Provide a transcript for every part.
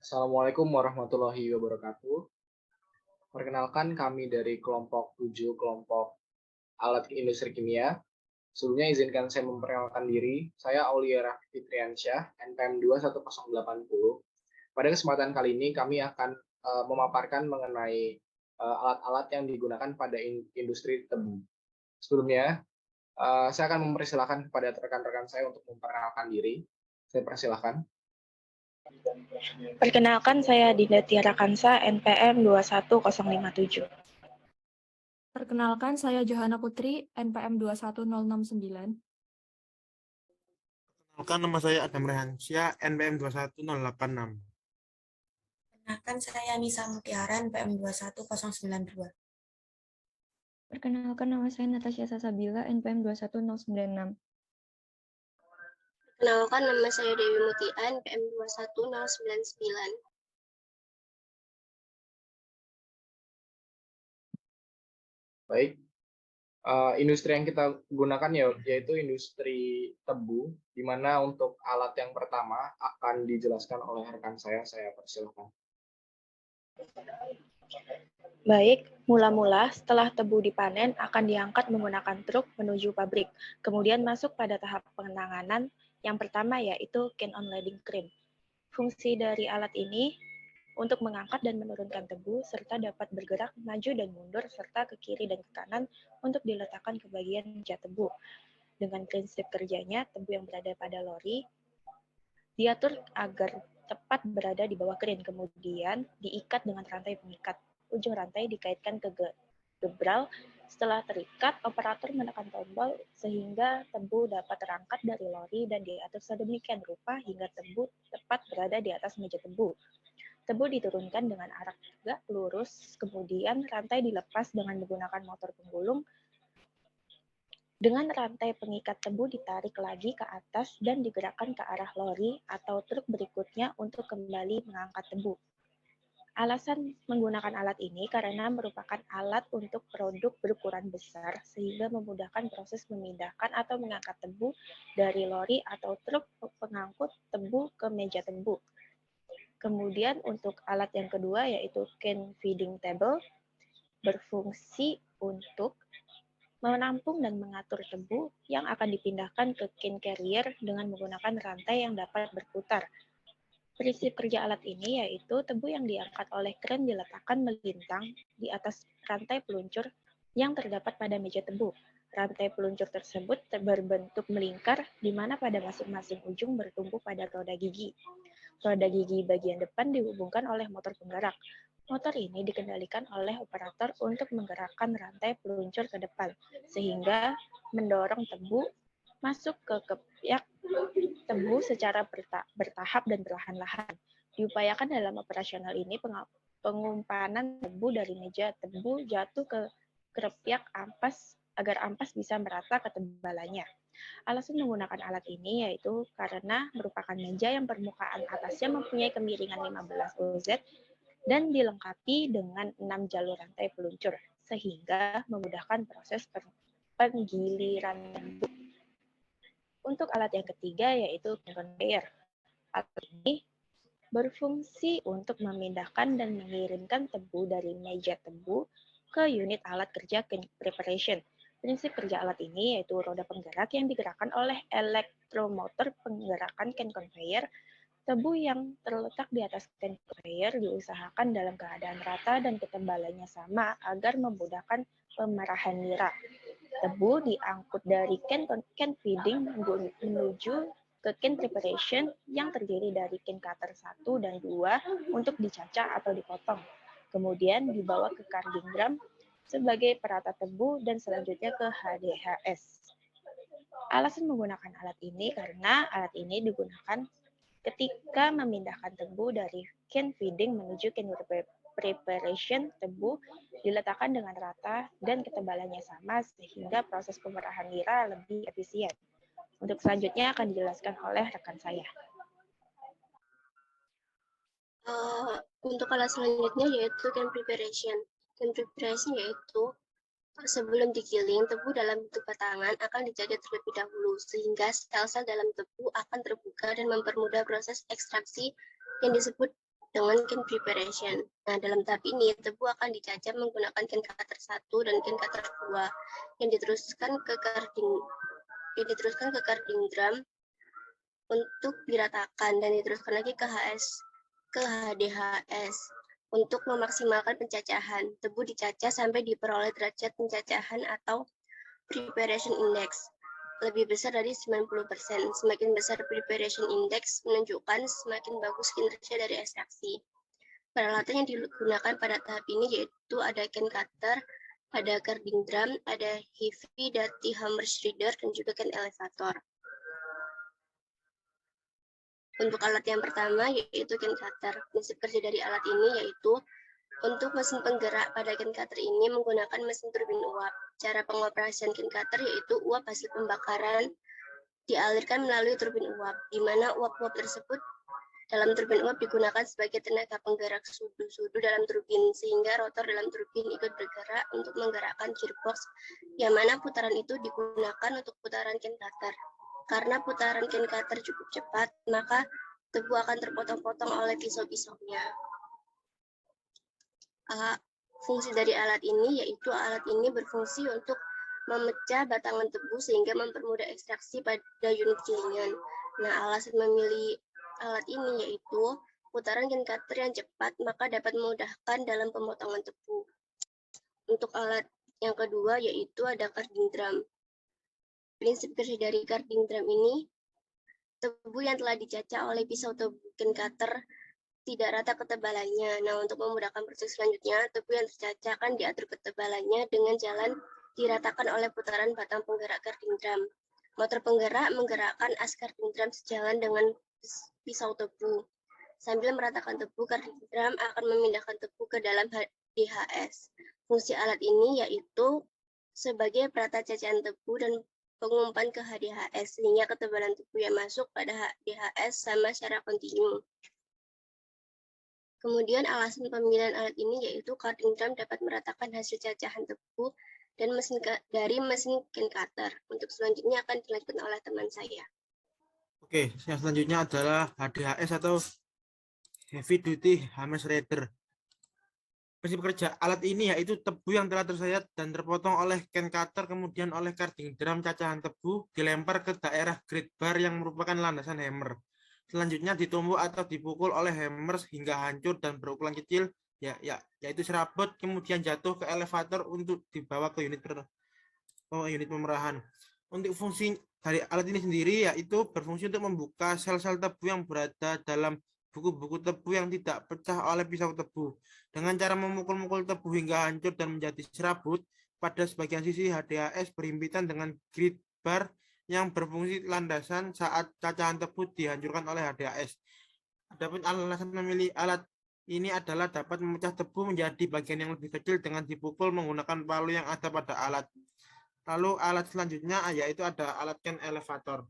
Assalamualaikum warahmatullahi wabarakatuh. Perkenalkan kami dari kelompok 7, kelompok alat industri kimia. Sebelumnya izinkan saya memperkenalkan diri. Saya Aulia Fitriansyah, NPM 21080. Pada kesempatan kali ini kami akan memaparkan mengenai alat-alat yang digunakan pada industri tebu. Sebelumnya, saya akan mempersilahkan kepada rekan-rekan saya untuk memperkenalkan diri. Saya persilahkan. Perkenalkan, saya Dinda Tiara Kansa, NPM 21057. Perkenalkan, saya Johana Putri, NPM 21069. Perkenalkan, nama saya Adam Rehansyah, NPM 21086. Perkenalkan, saya Nisa Mutiara, NPM 21092. Perkenalkan, nama saya Natasha Sasabila, NPM 21096. Perkenalkan, nama saya Dewi Mutia, NPM 21099. Baik, industri yang kita gunakan yaitu industri tebu, di mana untuk alat yang pertama akan dijelaskan oleh rekan saya persilakan. Baik, mula-mula setelah tebu dipanen akan diangkat menggunakan truk menuju pabrik, kemudian masuk pada tahap penanganan yang pertama yaitu can-on loading crane. Fungsi dari alat ini untuk mengangkat dan menurunkan tebu serta dapat bergerak maju dan mundur serta ke kiri dan ke kanan untuk diletakkan ke bagian meja tebu. Dengan prinsip kerjanya, tebu yang berada pada lori diatur agar tepat berada di bawah crane, kemudian diikat dengan rantai pengikat. Ujung rantai dikaitkan ke gebral. Setelah terikat, operator menekan tombol sehingga tebu dapat terangkat dari lori dan diatur sedemikian rupa hingga tebu tepat berada di atas meja tebu. Tebu diturunkan dengan arah tegak lurus, kemudian rantai dilepas dengan menggunakan motor penggulung. Dengan rantai pengikat tebu ditarik lagi ke atas dan digerakkan ke arah lori atau truk berikutnya untuk kembali mengangkat tebu. Alasan menggunakan alat ini karena merupakan alat untuk produk berukuran besar sehingga memudahkan proses memindahkan atau mengangkat tebu dari lori atau truk pengangkut tebu ke meja tebu. Kemudian untuk alat yang kedua yaitu can feeding table, berfungsi untuk menampung dan mengatur tebu yang akan dipindahkan ke can carrier dengan menggunakan rantai yang dapat berputar. Prinsip kerja alat ini yaitu tebu yang diangkat oleh kren diletakkan melintang di atas rantai peluncur yang terdapat pada meja tebu. Rantai peluncur tersebut berbentuk melingkar di mana pada masing-masing ujung bertumpu pada roda gigi. Roda gigi bagian depan dihubungkan oleh motor penggerak. Motor ini dikendalikan oleh operator untuk menggerakkan rantai peluncur ke depan, sehingga mendorong tebu masuk ke kepyak tebu secara bertahap dan perlahan-lahan. Diupayakan dalam operasional ini pengumpanan tebu dari meja tebu jatuh ke kepyak ampas agar ampas bisa merata ketebalannya. Alasan menggunakan alat ini yaitu karena merupakan meja yang permukaan atasnya mempunyai kemiringan 15 oz dan dilengkapi dengan 6 jalur rantai peluncur, sehingga memudahkan proses penggiliran tebu. Untuk alat yang ketiga yaitu conveyor. Alat ini berfungsi untuk memindahkan dan mengirimkan tebu dari meja tebu ke unit alat kerja preparation. Prinsip kerja alat ini yaitu roda penggerak yang digerakkan oleh elektromotor penggerakan can conveyor. Tebu yang terletak di atas can conveyor diusahakan dalam keadaan rata dan ketebalannya sama agar memudahkan pemerahan nira. Tebu diangkut dari can feeding menuju ke can preparation yang terdiri dari can cutter 1 dan 2 untuk dicacah atau dipotong. Kemudian dibawa ke carging drum sebagai perata tebu dan selanjutnya ke HDHS. Alasan menggunakan alat ini karena alat ini digunakan ketika memindahkan tebu dari can feeding menuju can preparation. Tebu diletakkan dengan rata dan ketebalannya sama sehingga proses pemerahan nira lebih efisien. Untuk selanjutnya akan dijelaskan oleh rekan saya. Untuk alat selanjutnya yaitu can preparation. Can preparation yaitu sebelum digiling, tebu dalam bentuk batangan akan dijaga terlebih dahulu, sehingga sel-sel dalam tebu akan terbuka dan mempermudah proses ekstraksi yang disebut dengan can preparation. Nah, dalam tahap ini tebu akan dicacah menggunakan can cutter 1 dan can cutter 2 yang diteruskan ke carding drum untuk diratakan dan diteruskan lagi ke HDHS untuk memaksimalkan pencacahan. Tebu dicacah sampai diperoleh derajat pencacahan atau preparation index lebih besar dari 90%. Semakin besar preparation index menunjukkan semakin bagus kinerja dari ekstraksi. Peralatan yang digunakan pada tahap ini yaitu ada can cutter, ada carding drum, ada heavy duty hammer shredder, dan juga can elevator. Untuk alat yang pertama yaitu can cutter. Prinsip kerja dari alat ini yaitu untuk mesin penggerak pada can cutter ini menggunakan mesin turbin uap. Cara pengoperasian can cutter yaitu uap hasil pembakaran dialirkan melalui turbin uap, di mana uap-uap tersebut dalam turbin uap digunakan sebagai tenaga penggerak sudu-sudu dalam turbin, sehingga rotor dalam turbin ikut bergerak untuk menggerakkan gearbox, yang mana putaran itu digunakan untuk putaran can cutter. Karena putaran can cutter cukup cepat, maka tebu akan terpotong-potong oleh pisau-pisaunya. Fungsi dari alat ini yaitu alat ini berfungsi untuk memecah batangan tebu sehingga mempermudah ekstraksi pada unit gilingan. Nah, alasan memilih alat ini yaitu putaran can cutter yang cepat maka dapat memudahkan dalam pemotongan tebu. Untuk alat yang kedua yaitu ada carding drum. Prinsip kerja dari carding drum ini, tebu yang telah dicacah oleh pisau tebu can cutter tidak rata ketebalannya. Nah, untuk memudahkan proses selanjutnya, tebu yang tercacah akan diatur ketebalannya dengan jalan diratakan oleh putaran batang penggerak carding drum. Motor penggerak menggerakkan as carding drum sejalan dengan pisau tebu. Sambil meratakan tebu, carding drum akan memindahkan tebu ke dalam HDHS. Fungsi alat ini yaitu sebagai perata cacahan tebu dan pengumpan ke HDHS, sehingga ketebalan tebu yang masuk pada HDHS sama secara kontinu. Kemudian alasan pemilihan alat ini yaitu carding drum dapat meratakan hasil cacahan tebu dan dari mesin can cutter. Untuk selanjutnya akan dilanjutkan oleh teman saya. Oke, yang selanjutnya adalah HDHS atau Heavy Duty Hammer Shredder. Prinsip kerja alat ini yaitu tebu yang telah tersayat dan terpotong oleh can cutter kemudian oleh carding drum cacahan tebu dilempar ke daerah grate bar yang merupakan landasan hammer. Selanjutnya ditumbuk atau dipukul oleh hammer hingga hancur dan berukuran kecil, yaitu serabut, kemudian jatuh ke elevator untuk dibawa ke unit pemerahan. Untuk fungsi dari alat ini sendiri yaitu berfungsi untuk membuka sel-sel tebu yang berada dalam buku-buku tebu yang tidak pecah oleh pisau tebu. Dengan cara memukul-mukul tebu hingga hancur dan menjadi serabut, pada sebagian sisi HDHS berhimpitan dengan grid bar yang berfungsi landasan saat cacahan tebu dihancurkan oleh HDHS. Adapun alasan memilih alat ini adalah dapat memecah tebu menjadi bagian yang lebih kecil dengan dipukul menggunakan palu yang ada pada alat. Lalu alat selanjutnya yaitu ada alat can elevator.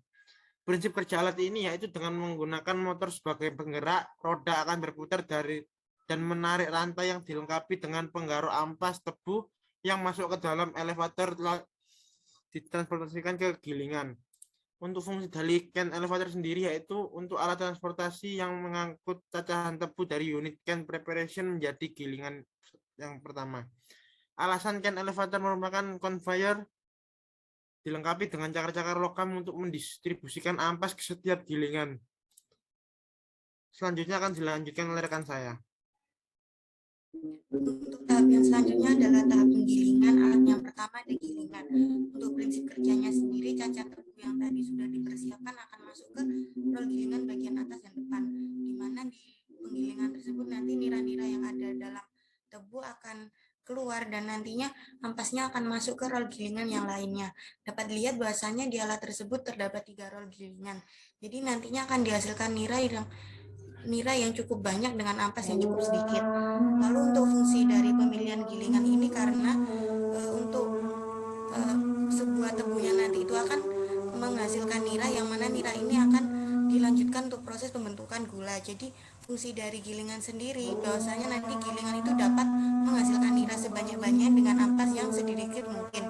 Prinsip kerja alat ini yaitu dengan menggunakan motor sebagai penggerak, roda akan berputar dan menarik rantai yang dilengkapi dengan penggaruk ampas tebu yang masuk ke dalam elevator ditransportasikan ke gilingan. Untuk fungsi dari can elevator sendiri yaitu untuk alat transportasi yang mengangkut cacahan tebu dari unit can preparation menjadi gilingan yang pertama. Alasan can elevator merupakan conveyor dilengkapi dengan cakar-cakar logam untuk mendistribusikan ampas ke setiap gilingan. Selanjutnya akan dilanjutkan oleh rekan saya. Untuk tahap yang selanjutnya adalah tahap penggilingan. Alat yang pertama ada gilingan. Untuk prinsip kerjanya sendiri, cacah tebu yang tadi sudah dipersiapkan akan masuk ke rol gilingan bagian atas dan depan, di mana di penggilingan tersebut nanti nira-nira yang ada dalam tebu akan keluar dan nantinya ampasnya akan masuk ke rol gilingan yang lainnya. Dapat dilihat bahwasanya di alat tersebut terdapat 3 rol gilingan. Jadi nantinya akan dihasilkan nira yang cukup banyak dengan ampas yang cukup sedikit. Lalu untuk fungsi dari pemilihan gilingan ini karena untuk sebuah tebunya nanti itu akan menghasilkan nira yang mana nira ini akan dilanjutkan untuk proses pembentukan gula. Jadi fungsi dari gilingan sendiri bahwasanya nanti gilingan itu dapat menghasilkan nira sebanyak-banyaknya dengan ampas yang sedikit mungkin.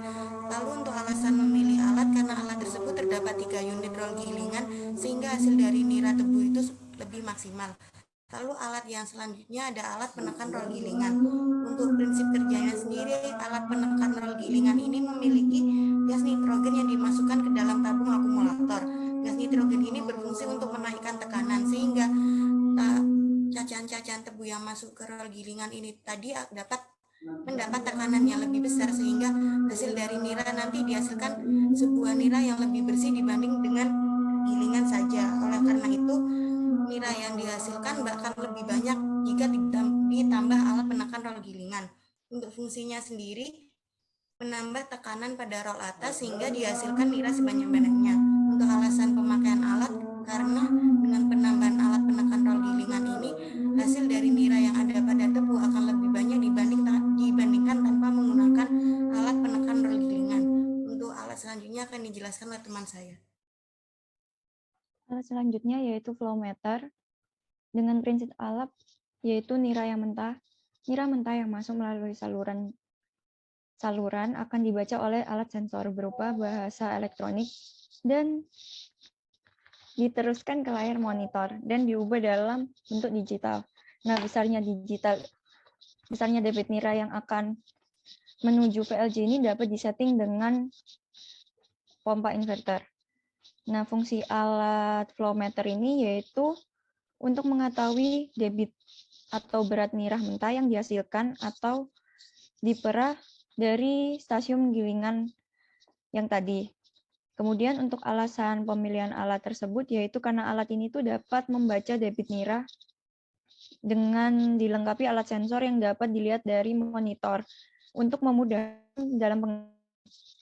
Lalu untuk alasan memilih alat karena alat tersebut terdapat 3 unit rol gilingan sehingga hasil dari nira tebu itu lebih maksimal. Lalu alat yang selanjutnya ada alat penekan rol gilingan. Untuk prinsip kerjanya sendiri, alat penekan rol gilingan ini memiliki gas nitrogen yang dimasukkan ke dalam tabung akumulator. Gas nitrogen ini berfungsi untuk menaikkan tekanan sehingga cacahan-cacahan tebu yang masuk ke rol gilingan ini tadi dapat mendapat tekanan yang lebih besar sehingga hasil dari nira nanti dihasilkan sebuah nira yang lebih bersih dibanding dengan gilingan saja. Oleh karena itu, nira yang dihasilkan bahkan lebih banyak jika ditambah alat penekan rol gilingan. Untuk fungsinya sendiri, menambah tekanan pada rol atas sehingga dihasilkan nira sebanyak-banyaknya. Untuk alasan pemakaian alat, karena dengan penambahan alat penekan rol gilingan ini, hasil dari nira yang ada pada tebu akan lebih banyak dibandingkan tanpa menggunakan alat penekan rol gilingan. Untuk alat selanjutnya akan dijelaskan oleh teman saya. Alat selanjutnya yaitu flowmeter dengan prinsip alat yaitu nira yang mentah. Nira mentah yang masuk melalui saluran akan dibaca oleh alat sensor berupa bahasa elektronik dan diteruskan ke layar monitor dan diubah dalam bentuk digital. Nah, besarnya debit nira yang akan menuju VLJ ini dapat disetting dengan pompa inverter. Nah, fungsi alat flowmeter ini yaitu untuk mengetahui debit atau berat nira mentah yang dihasilkan atau diperah dari stasiun gilingan yang tadi. Kemudian untuk alasan pemilihan alat tersebut yaitu karena alat ini tuh dapat membaca debit nira dengan dilengkapi alat sensor yang dapat dilihat dari monitor untuk memudahkan dalam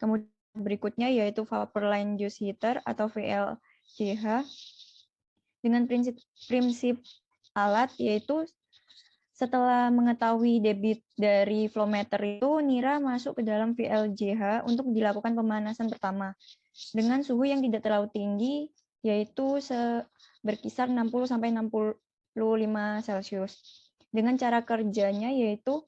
kemudian berikutnya yaitu vapor line juice heater atau VLJH dengan prinsip alat yaitu setelah mengetahui debit dari flowmeter itu, nira masuk ke dalam VLJH untuk dilakukan pemanasan pertama dengan suhu yang tidak terlalu tinggi, yaitu berkisar 60-65 Celcius. Dengan cara kerjanya yaitu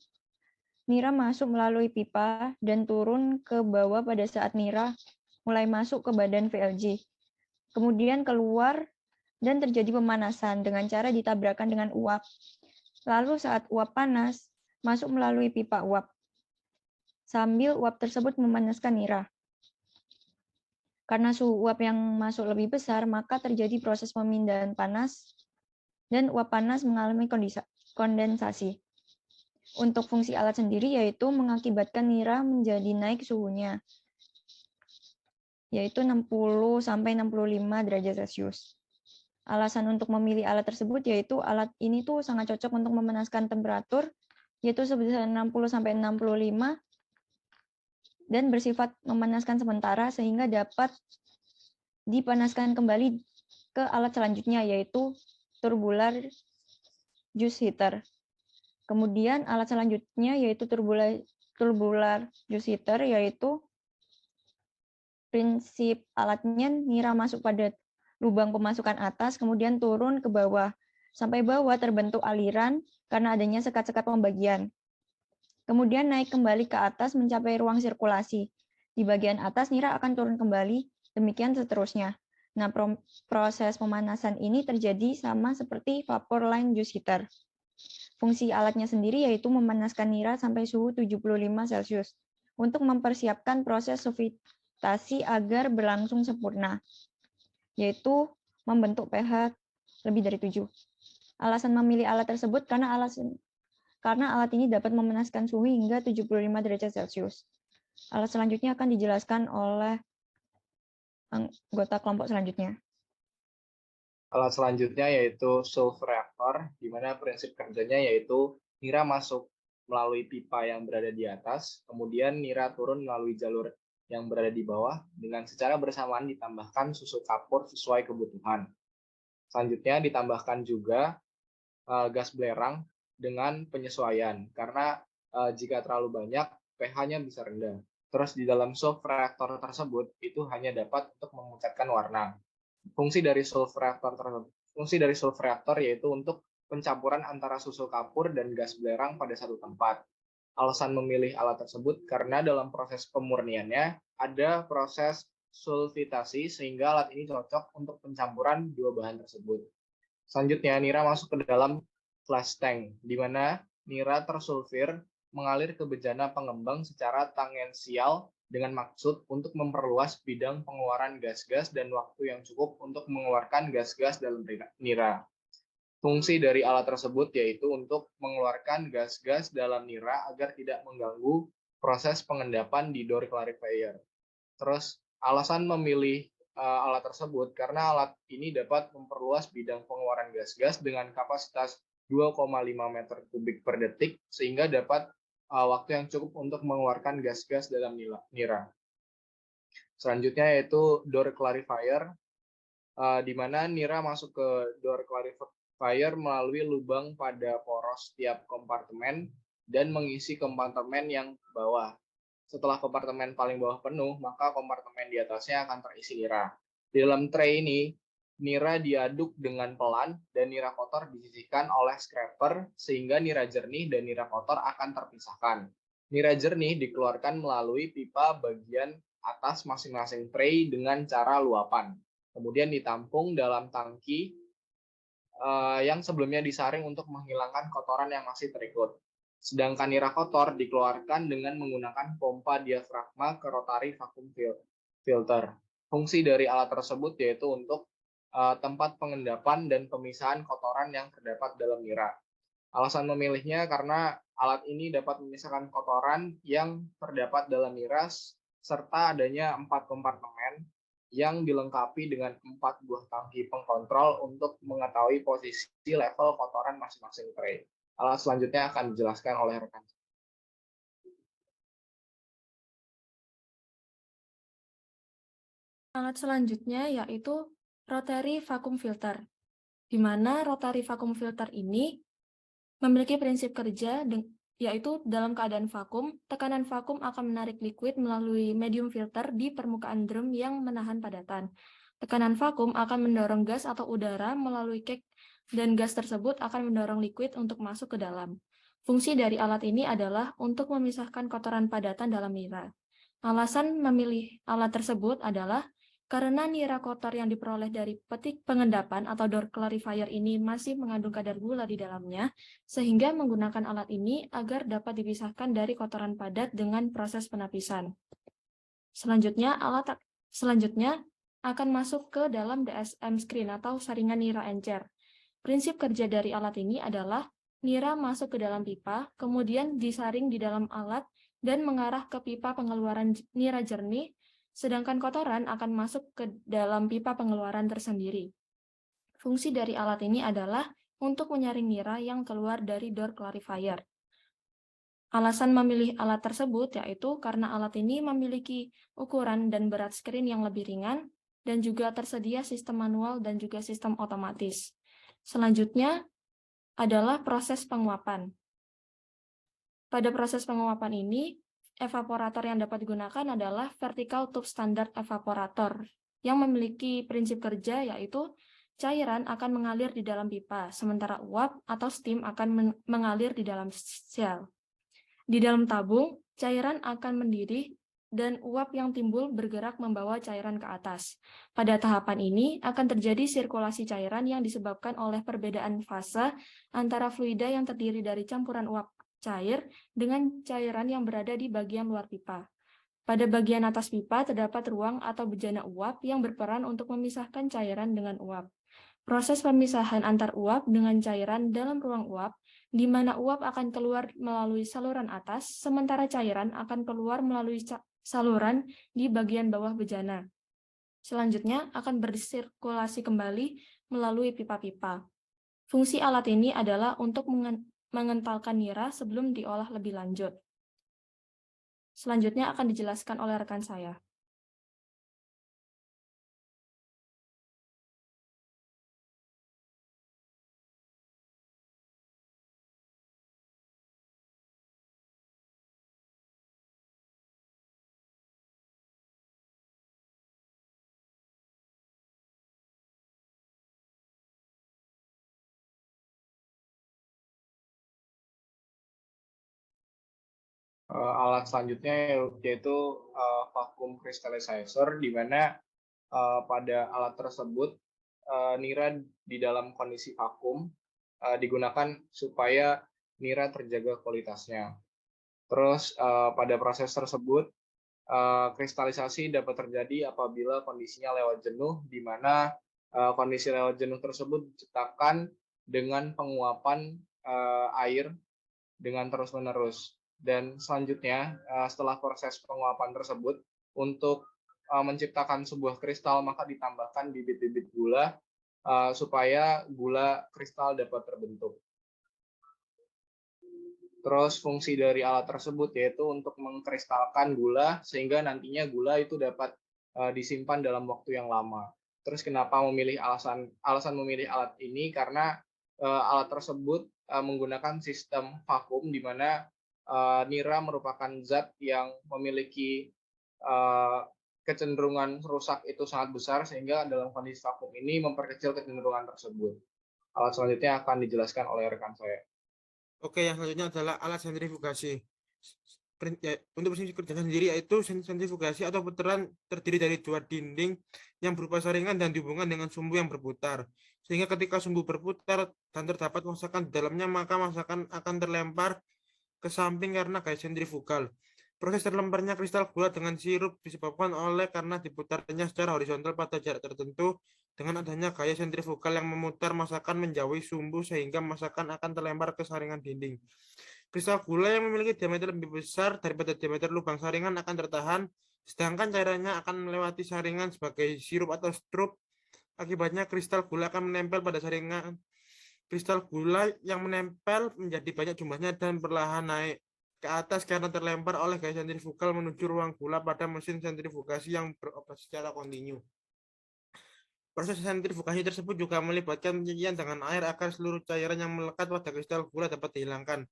nira masuk melalui pipa dan turun ke bawah pada saat nira mulai masuk ke badan VLJ. Kemudian keluar dan terjadi pemanasan dengan cara ditabrakan dengan uap. Lalu saat uap panas, masuk melalui pipa uap. Sambil uap tersebut memanaskan nira. Karena suhu uap yang masuk lebih besar, maka terjadi proses pemindahan panas dan uap panas mengalami kondensasi. Untuk fungsi alat sendiri yaitu mengakibatkan nira menjadi naik suhunya, yaitu 60-65 derajat Celcius. Alasan untuk memilih alat tersebut yaitu alat ini tuh sangat cocok untuk memanaskan temperatur yaitu sebesar 60-65 dan bersifat memanaskan sementara sehingga dapat dipanaskan kembali ke alat selanjutnya yaitu tubular juice heater. Kemudian alat selanjutnya yaitu tubular juice heater yaitu prinsip alatnya nira masuk pada lubang pemasukan atas, kemudian turun ke bawah. Sampai bawah terbentuk aliran karena adanya sekat-sekat pembagian. Kemudian naik kembali ke atas mencapai ruang sirkulasi. Di bagian atas nira akan turun kembali, demikian seterusnya. Nah, proses pemanasan ini terjadi sama seperti vapor line juice heater. Fungsi alatnya sendiri yaitu memanaskan nira sampai suhu 75 Celcius untuk mempersiapkan proses sofitasi agar berlangsung sempurna, yaitu membentuk pH lebih dari 7. Alasan memilih alat tersebut karena alat ini dapat memanaskan suhu hingga 75 derajat Celcius. Alat selanjutnya akan dijelaskan oleh anggota kelompok selanjutnya. Alat selanjutnya yaitu sulf reactor, di mana prinsip kerjanya yaitu nira masuk melalui pipa yang berada di atas, kemudian nira turun melalui jalur yang berada di bawah dengan secara bersamaan ditambahkan susu kapur sesuai kebutuhan. Selanjutnya ditambahkan juga gas belerang dengan penyesuaian karena jika terlalu banyak pH-nya bisa rendah. Terus di dalam sulf reactor tersebut itu hanya dapat untuk memecatkan warna. Fungsi dari sulf reactor yaitu untuk pencampuran antara susu kapur dan gas belerang pada satu tempat. Alasan memilih alat tersebut karena dalam proses pemurniannya ada proses sulfitasi sehingga alat ini cocok untuk pencampuran dua bahan tersebut. Selanjutnya nira masuk ke dalam flash tank, di mana nira tersulfir mengalir ke bejana pengembang secara tangensial dengan maksud untuk memperluas bidang pengeluaran gas-gas dan waktu yang cukup untuk mengeluarkan gas-gas dalam nira. Fungsi dari alat tersebut yaitu untuk mengeluarkan gas-gas dalam nira agar tidak mengganggu proses pengendapan di door clarifier. Terus alasan memilih alat tersebut karena alat ini dapat memperluas bidang pengeluaran gas-gas dengan kapasitas 2,5 meter kubik per detik sehingga dapat waktu yang cukup untuk mengeluarkan gas-gas dalam nira. Selanjutnya yaitu door clarifier, di mana nira masuk ke door clarifier melalui lubang pada poros tiap kompartemen dan mengisi kompartemen yang bawah. Setelah kompartemen paling bawah penuh, maka kompartemen di atasnya akan terisi nira. Di dalam tray ini, nira diaduk dengan pelan dan nira kotor disisihkan oleh scraper sehingga nira jernih dan nira kotor akan terpisahkan. Nira jernih dikeluarkan melalui pipa bagian atas masing-masing tray dengan cara luapan. Kemudian ditampung dalam tangki yang sebelumnya disaring untuk menghilangkan kotoran yang masih terikut. Sedangkan nira kotor dikeluarkan dengan menggunakan pompa diafragma ke rotary vacuum filter. Fungsi dari alat tersebut yaitu untuk tempat pengendapan dan pemisahan kotoran yang terdapat dalam nira. Alasan memilihnya karena alat ini dapat memisahkan kotoran yang terdapat dalam nira serta adanya 4 kompartemen yang dilengkapi dengan 4 buah tangki pengkontrol untuk mengetahui posisi level kotoran masing-masing tray. Alat selanjutnya akan dijelaskan oleh rekan. Alat selanjutnya yaitu rotary vacuum filter, di mana rotary vacuum filter ini memiliki prinsip kerja yaitu dalam keadaan vakum, tekanan vakum akan menarik liquid melalui medium filter di permukaan drum yang menahan padatan. Tekanan vakum akan mendorong gas atau udara melalui keg dan gas tersebut akan mendorong liquid untuk masuk ke dalam. Fungsi dari alat ini adalah untuk memisahkan kotoran padatan dalam nira. Alasan memilih alat tersebut adalah karena nira kotor yang diperoleh dari petik pengendapan atau door clarifier ini masih mengandung kadar gula di dalamnya, sehingga menggunakan alat ini agar dapat dipisahkan dari kotoran padat dengan proses penapisan. Selanjutnya akan masuk ke dalam DSM screen atau saringan nira encer. Prinsip kerja dari alat ini adalah nira masuk ke dalam pipa, kemudian disaring di dalam alat dan mengarah ke pipa pengeluaran nira jernih, sedangkan kotoran akan masuk ke dalam pipa pengeluaran tersendiri. Fungsi dari alat ini adalah untuk menyaring nira yang keluar dari door clarifier. Alasan memilih alat tersebut yaitu karena alat ini memiliki ukuran dan berat screen yang lebih ringan dan juga tersedia sistem manual dan juga sistem otomatis. Selanjutnya adalah proses penguapan. Pada proses penguapan ini, evaporator yang dapat digunakan adalah vertical tube standard evaporator yang memiliki prinsip kerja yaitu cairan akan mengalir di dalam pipa, sementara uap atau steam akan mengalir di dalam sel. Di dalam tabung, cairan akan mendidih dan uap yang timbul bergerak membawa cairan ke atas. Pada tahapan ini akan terjadi sirkulasi cairan yang disebabkan oleh perbedaan fase antara fluida yang terdiri dari campuran uap cair dengan cairan yang berada di bagian luar pipa. Pada bagian atas pipa terdapat ruang atau bejana uap yang berperan untuk memisahkan cairan dengan uap. Proses pemisahan antar uap dengan cairan dalam ruang uap, di mana uap akan keluar melalui saluran atas, sementara cairan akan keluar melalui saluran di bagian bawah bejana. Selanjutnya akan bersirkulasi kembali melalui pipa-pipa. Fungsi alat ini adalah untuk mengentalkan nira sebelum diolah lebih lanjut. Selanjutnya akan dijelaskan oleh rekan saya. Alat selanjutnya yaitu vacuum crystallizer, di mana pada alat tersebut nira di dalam kondisi vakum digunakan supaya nira terjaga kualitasnya. Terus pada proses tersebut kristalisasi dapat terjadi apabila kondisinya lewat jenuh, di mana kondisi lewat jenuh tersebut diciptakan dengan penguapan air dengan terus-menerus. Dan selanjutnya, setelah proses penguapan tersebut, untuk menciptakan sebuah kristal, maka ditambahkan bibit-bibit gula supaya gula kristal dapat terbentuk. Terus fungsi dari alat tersebut yaitu untuk mengkristalkan gula sehingga nantinya gula itu dapat disimpan dalam waktu yang lama. Terus kenapa memilih alasan memilih alat ini karena alat tersebut menggunakan sistem vakum di mana nira merupakan zat yang memiliki kecenderungan rusak itu sangat besar sehingga dalam kondisi vakum ini memperkecil kecenderungan tersebut. Alat selanjutnya akan dijelaskan oleh rekan saya. Oke, yang selanjutnya adalah alat sentrifugasi. Untuk prinsip kerjanya sendiri yaitu sentrifugasi atau putaran terdiri dari dua dinding yang berupa saringan dan dihubungkan dengan sumbu yang berputar. Sehingga ketika sumbu berputar dan terdapat masakan di dalamnya, maka masakan akan terlempar ke samping karena gaya sentrifugal. Proses terlemparnya kristal gula dengan sirup disebabkan oleh karena diputarnya secara horizontal pada jarak tertentu dengan adanya gaya sentrifugal yang memutar masakan menjauhi sumbu sehingga masakan akan terlempar ke saringan dinding. Kristal gula yang memiliki diameter lebih besar daripada diameter lubang saringan akan tertahan, sedangkan cairannya akan melewati saringan sebagai sirup atau strup. Akibatnya kristal gula akan menempel pada saringan. Kristal gula yang menempel menjadi banyak jumlahnya dan perlahan naik ke atas karena terlempar oleh gaya sentrifugal menuju ruang gula pada mesin sentrifugasi yang beroperasi secara kontinu. Proses sentrifugasi tersebut juga melibatkan pencucian dengan air agar seluruh cairan yang melekat pada kristal gula dapat dihilangkan.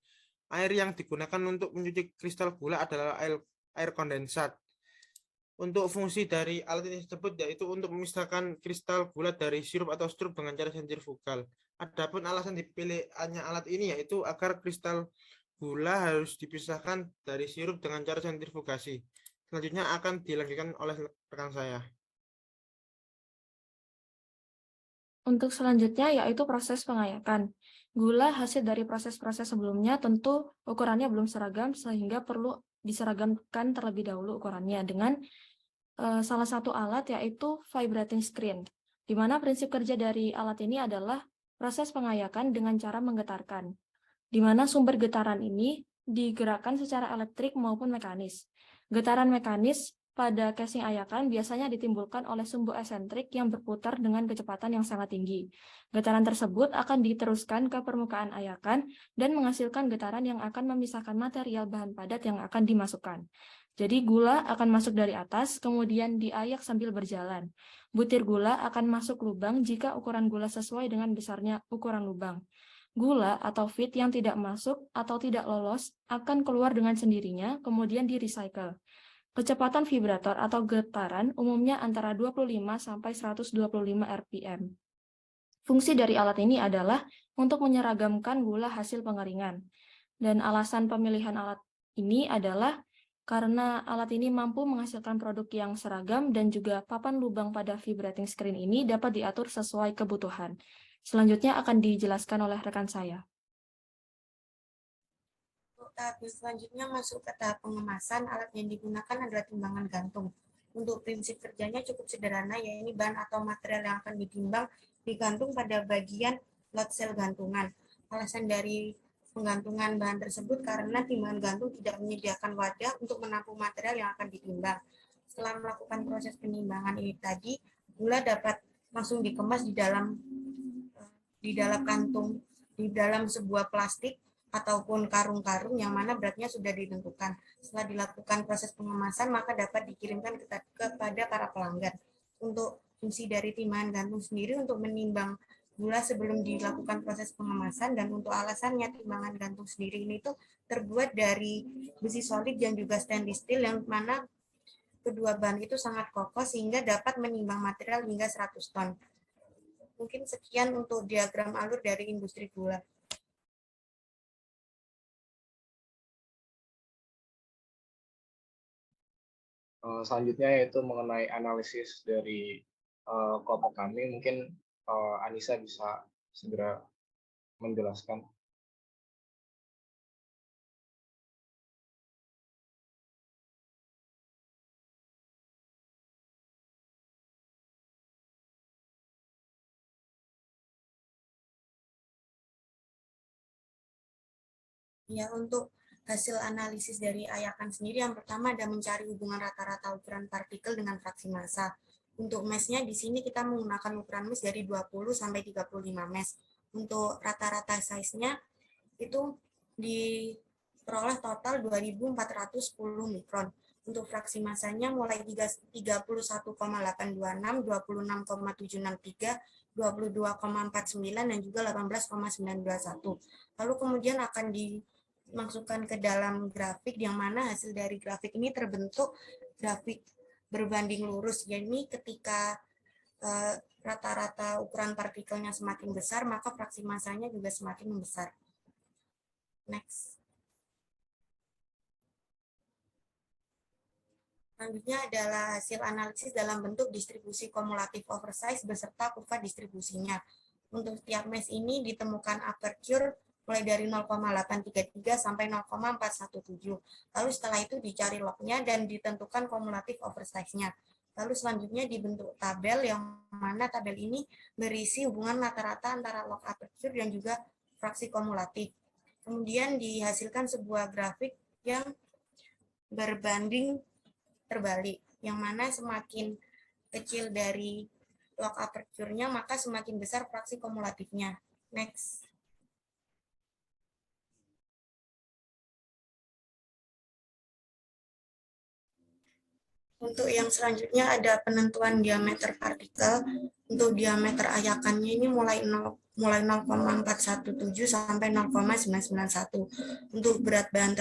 Air yang digunakan untuk mencuci kristal gula adalah air kondensat. Untuk fungsi dari alat ini tersebut yaitu untuk memisahkan kristal gula dari sirup atau strup dengan cara sentrifugal. Adapun alasan dipilihnya alat ini yaitu agar kristal gula harus dipisahkan dari sirup dengan cara sentrifugasi. Selanjutnya akan dilanjutkan oleh rekan saya. Untuk selanjutnya yaitu proses pengayakan. Gula hasil dari proses-proses sebelumnya tentu ukurannya belum seragam sehingga perlu diseragamkan terlebih dahulu ukurannya dengan salah satu alat yaitu vibrating screen, di mana prinsip kerja dari alat ini adalah proses pengayakan dengan cara menggetarkan, di mana sumber getaran ini digerakkan secara elektrik maupun mekanis. Getaran mekanis pada casing ayakan biasanya ditimbulkan oleh sumbu esentrik yang berputar dengan kecepatan yang sangat tinggi. Getaran tersebut akan diteruskan ke permukaan ayakan dan menghasilkan getaran yang akan memisahkan material bahan padat yang akan dimasukkan. Jadi gula akan masuk dari atas, kemudian diayak sambil berjalan. Butir gula akan masuk lubang jika ukuran gula sesuai dengan besarnya ukuran lubang. Gula atau feed yang tidak masuk atau tidak lolos akan keluar dengan sendirinya, kemudian di-recycle. Kecepatan vibrator atau getaran umumnya antara 25 sampai 125 rpm. Fungsi dari alat ini adalah untuk menyeragamkan gula hasil pengeringan. Dan alasan pemilihan alat ini adalah karena alat ini mampu menghasilkan produk yang seragam dan juga papan lubang pada vibrating screen ini dapat diatur sesuai kebutuhan. Selanjutnya akan dijelaskan oleh rekan saya. Tahap selanjutnya masuk ke tahap pengemasan. Alat yang digunakan adalah timbangan gantung. Untuk prinsip kerjanya cukup sederhana, yaitu bahan atau material yang akan ditimbang digantung pada bagian lot sel gantungan. Alasan dari penggantungan bahan tersebut karena timbangan gantung tidak menyediakan wadah untuk menampung material yang akan ditimbang. Setelah melakukan proses penimbangan ini tadi, gula dapat langsung dikemas di dalam kantung, di dalam sebuah plastik ataupun karung-karung yang mana beratnya sudah ditentukan. Setelah dilakukan proses pengemasan, maka dapat dikirimkan kepada para pelanggan. Untuk fungsi dari timbangan gantung sendiri untuk menimbang gula sebelum dilakukan proses pengemasan, dan untuk alasannya timbangan gantung sendiri ini tuh terbuat dari besi solid dan juga stainless steel yang mana kedua bahan itu sangat kokoh sehingga dapat menimbang material hingga 100 ton. Mungkin sekian untuk diagram alur dari industri gula. Selanjutnya yaitu mengenai analisis dari kelompok kami. Mungkin Anissa bisa segera menjelaskan. Ya, untuk hasil analisis dari Ayakan sendiri, yang pertama ada mencari hubungan rata-rata ukuran partikel dengan fraksi massa. Untuk mass-nya di sini kita menggunakan ukuran mass dari 20 sampai 35 mass. Untuk rata-rata size-nya itu diperoleh total 2410 mikron. Untuk fraksi massanya mulai 31,826, 26,763, 22,49 dan juga 18,921. Lalu kemudian akan dimasukkan ke dalam grafik, yang mana hasil dari grafik ini terbentuk grafik berbanding lurus. Jadi ketika rata-rata ukuran partikelnya semakin besar, maka fraksi massanya juga semakin membesar. Next. Selanjutnya adalah hasil analisis dalam bentuk distribusi kumulatif oversize beserta kurva distribusinya. Untuk setiap mass ini ditemukan aperture mulai dari 0,833 sampai 0,417. Lalu setelah itu dicari log-nya dan ditentukan kumulatif oversize-nya. Lalu selanjutnya dibentuk tabel, yang mana tabel ini berisi hubungan rata-rata antara log aperture dan juga fraksi kumulatif. Kemudian dihasilkan sebuah grafik yang berbanding terbalik, yang mana semakin kecil dari log aperture-nya, maka semakin besar fraksi kumulatifnya. Next. Untuk yang selanjutnya ada penentuan diameter partikel. Untuk diameter ayakannya ini mulai 0,417 sampai 0,991. Untuk berat bahan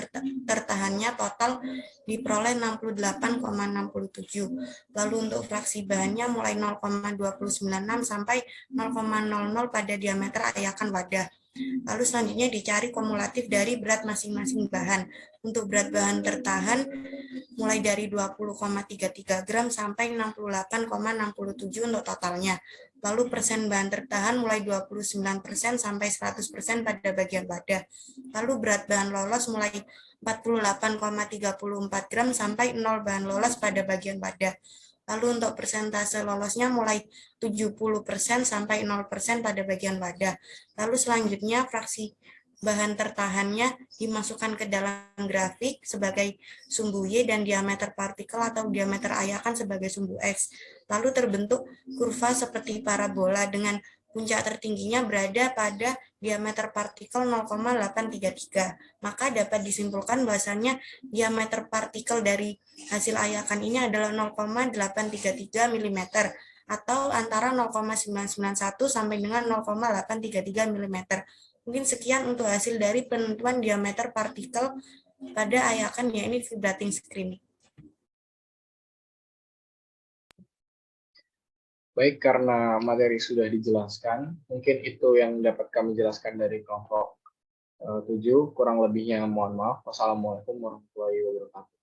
tertahannya total diperoleh 68,67. Lalu untuk fraksi bahannya mulai 0,296 sampai 0,00 pada diameter ayakan wadah. Lalu selanjutnya dicari kumulatif dari berat masing-masing bahan. Untuk berat bahan tertahan mulai dari 20,33 gram sampai 68,67 untuk totalnya. Lalu persen bahan tertahan mulai 29% sampai 100% pada bagian wadah. Lalu berat bahan lolos mulai 48,34 gram sampai 0 bahan lolos pada bagian wadah. Lalu untuk persentase lolosnya mulai 70% sampai 0% pada bagian wadah. Lalu selanjutnya fraksi bahan tertahannya dimasukkan ke dalam grafik sebagai sumbu Y dan diameter partikel atau diameter ayakan sebagai sumbu X. Lalu terbentuk kurva seperti parabola dengan puncak tertingginya berada pada diameter partikel 0,833. Maka dapat disimpulkan bahwasannya diameter partikel dari hasil ayakan ini adalah 0,833 mm atau antara 0,991 sampai dengan 0,833 mm. Mungkin sekian untuk hasil dari penentuan diameter partikel pada ayakan, yakni vibrating screen. Baik, karena materi sudah dijelaskan, mungkin itu yang dapat kami jelaskan dari kelompok 7. Kurang lebihnya mohon maaf. Wassalamualaikum warahmatullahi wabarakatuh.